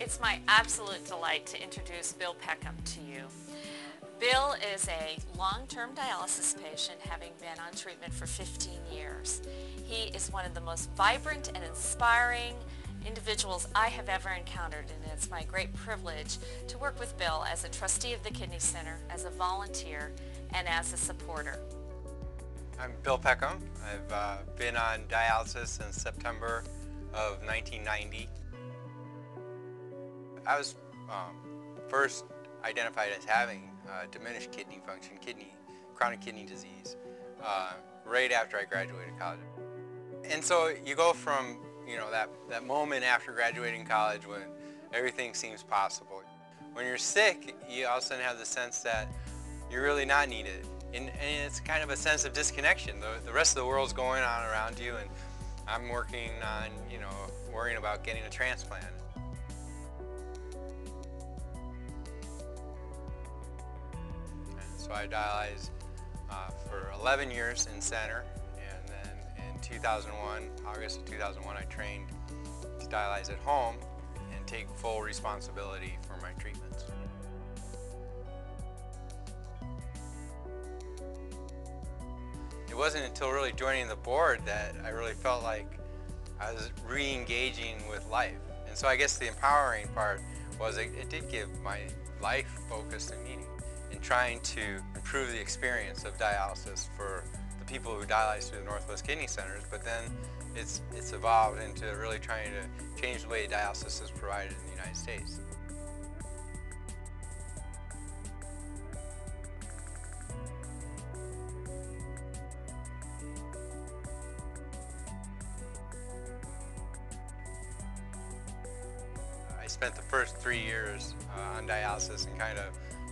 It's my absolute delight to introduce Bill Peckham to you. Bill is a long-term dialysis patient, having been on treatment for 15 years. He is one of the most vibrant and inspiring individuals I have ever encountered, and it's my great privilege to work with Bill as a trustee of the Kidney Center, as a volunteer, and as a supporter. I'm Bill Peckham. I've been on dialysis since September of 1990. I was first identified as having diminished kidney function, chronic kidney disease, right after I graduated college. And so you go from, that moment after graduating college when everything seems possible. When you're sick, you all of a sudden have the sense that you're really not needed. And it's kind of a sense of disconnection. The rest of the world's going on around you, and I'm working on, worrying about getting a transplant. So I dialyzed for 11 years in center, and then in 2001, August of 2001, I trained to dialyze at home and take full responsibility for my treatments. It wasn't until really joining the board that I really felt like I was re-engaging with life. And so I guess the empowering part was it did give my life focus and meaning in trying to improve the experience of dialysis for the people who dialyze through the Northwest Kidney Centers, but then it's evolved into really trying to change the way dialysis is provided in the United States. I spent the first 3 years on dialysis and kind of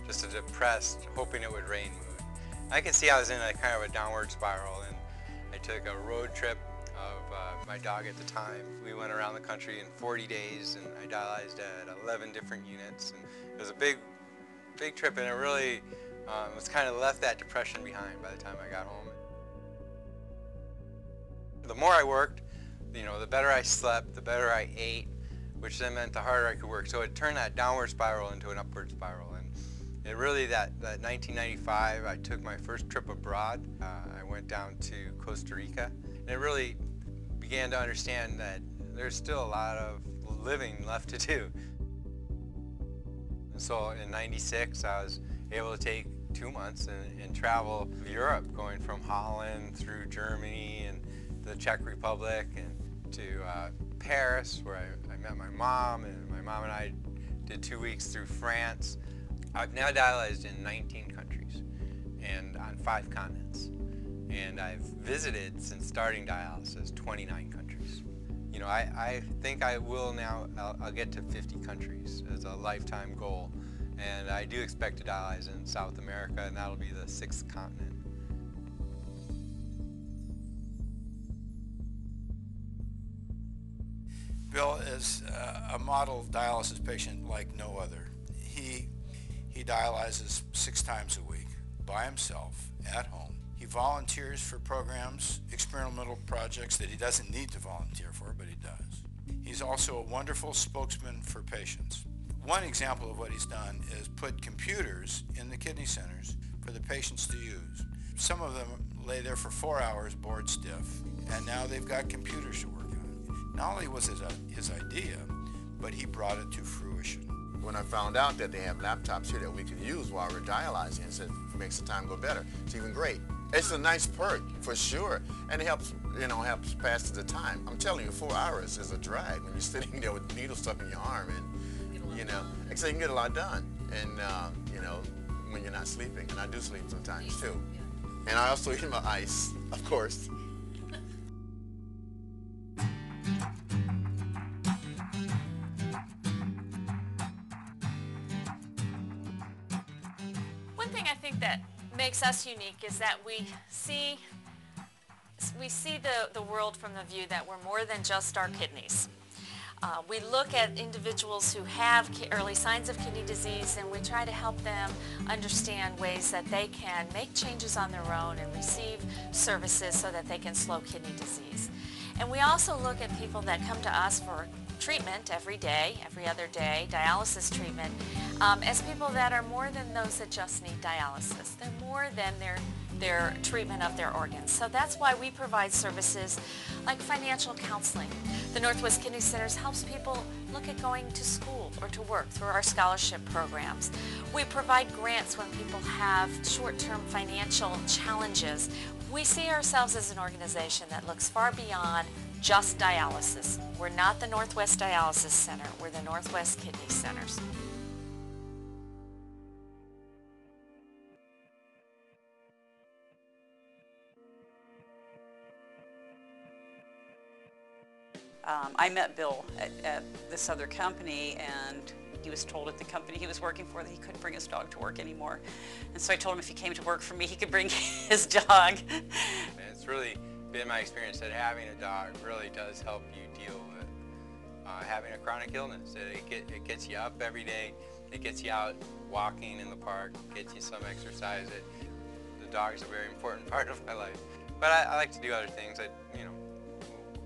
just a depressed, hoping it would rain mood. I could see I was in a kind of a downward spiral, and I took a road trip of my dog at the time. We went around the country in 40 days, and I dialyzed at 11 different units. And it was a big trip, and it really was kind of left that depression behind by the time I got home. The more I worked, the better I slept, the better I ate, which then meant the harder I could work. So it turned that downward spiral into an upward spiral. And it really, that 1995, I took my first trip abroad. I went down to Costa Rica, and it really began to understand that there's still a lot of living left to do. And so in '96, I was able to take 2 months and travel Europe, going from Holland through Germany and the Czech Republic and to Paris, where I met my mom, and my mom and I did 2 weeks through France. I've now dialyzed in 19 countries and on 5 continents. And I've visited, since starting dialysis, 29 countries. I think I will now, I'll get to 50 countries as a lifetime goal. And I do expect to dialyze in South America, and that'll be the 6th continent. Bill is a model dialysis patient like no other. He dialyzes 6 times a week by himself at home. He volunteers for programs, experimental projects that he doesn't need to volunteer for, but he does. He's also a wonderful spokesman for patients. One example of what he's done is put computers in the kidney centers for the patients to use. Some of them lay there for 4 hours bored stiff, and now they've got computers to work on. Not only was it his idea, but he brought it to fruition. When I found out that they have laptops here that we can use while we're dialyzing, I said, it makes the time go better. It's even great. It's a nice perk, for sure, and it helps, helps pass the time. I'm telling you, 4 hours is a drag when you're sitting there with needles stuck in your arm, and, so you can get a lot done, and, when you're not sleeping, and I do sleep sometimes, too. And I also eat my ice, of course. One thing I think that makes us unique is that we see the world from the view that we're more than just our kidneys. We look at individuals who have early signs of kidney disease, and we try to help them understand ways that they can make changes on their own and receive services so that they can slow kidney disease. And we also look at people that come to us for treatment every day, every other day, dialysis treatment, as people that are more than those that just need dialysis. They're more than their treatment of their organs. So that's why we provide services like financial counseling. The Northwest Kidney Centers helps people look at going to school or to work through our scholarship programs. We provide grants when people have short-term financial challenges. We see ourselves as an organization that looks far beyond just dialysis. We're not the Northwest Dialysis Center, we're the Northwest Kidney Centers. I met Bill at this other company, and he was told at the company he was working for that he couldn't bring his dog to work anymore. And so I told him if he came to work for me, he could bring his dog. It's really been my experience that having a dog really does help you deal with having a chronic illness. It gets you up every day, it gets you out walking in the park, gets you some exercise. The dog is a very important part of my life. But I like to do other things.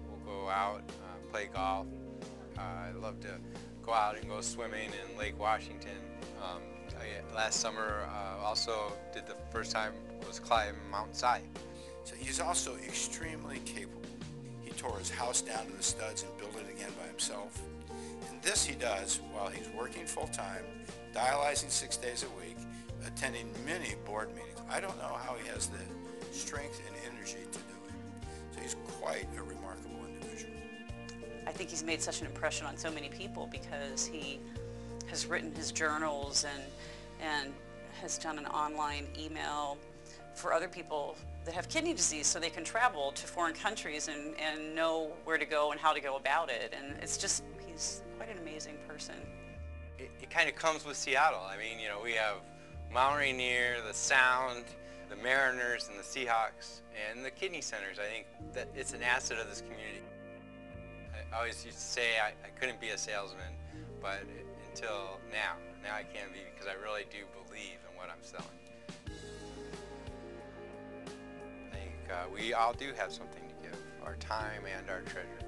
We'll go out, play golf. I love to go out and go swimming in Lake Washington. Last summer also did the first time was climb Mount Si. So he's also extremely capable. He tore his house down to the studs and built it again by himself. And this he does while he's working full-time, dialyzing 6 days a week, attending many board meetings. I don't know how he has the strength and energy to do it. So he's quite a remarkable individual. I think he's made such an impression on so many people because he has written his journals and has done an online email for other people that have kidney disease so they can travel to foreign countries and know where to go and how to go about it. And it's just, he's quite an amazing person. It kind of comes with Seattle. I mean, we have Mount Rainier, the Sound, the Mariners and the Seahawks, and the kidney centers. I think that it's an asset of this community. I always used to say I couldn't be a salesman, but until now I can be, because I really do believe in what I'm selling. I think we all do have something to give, our time and our treasure.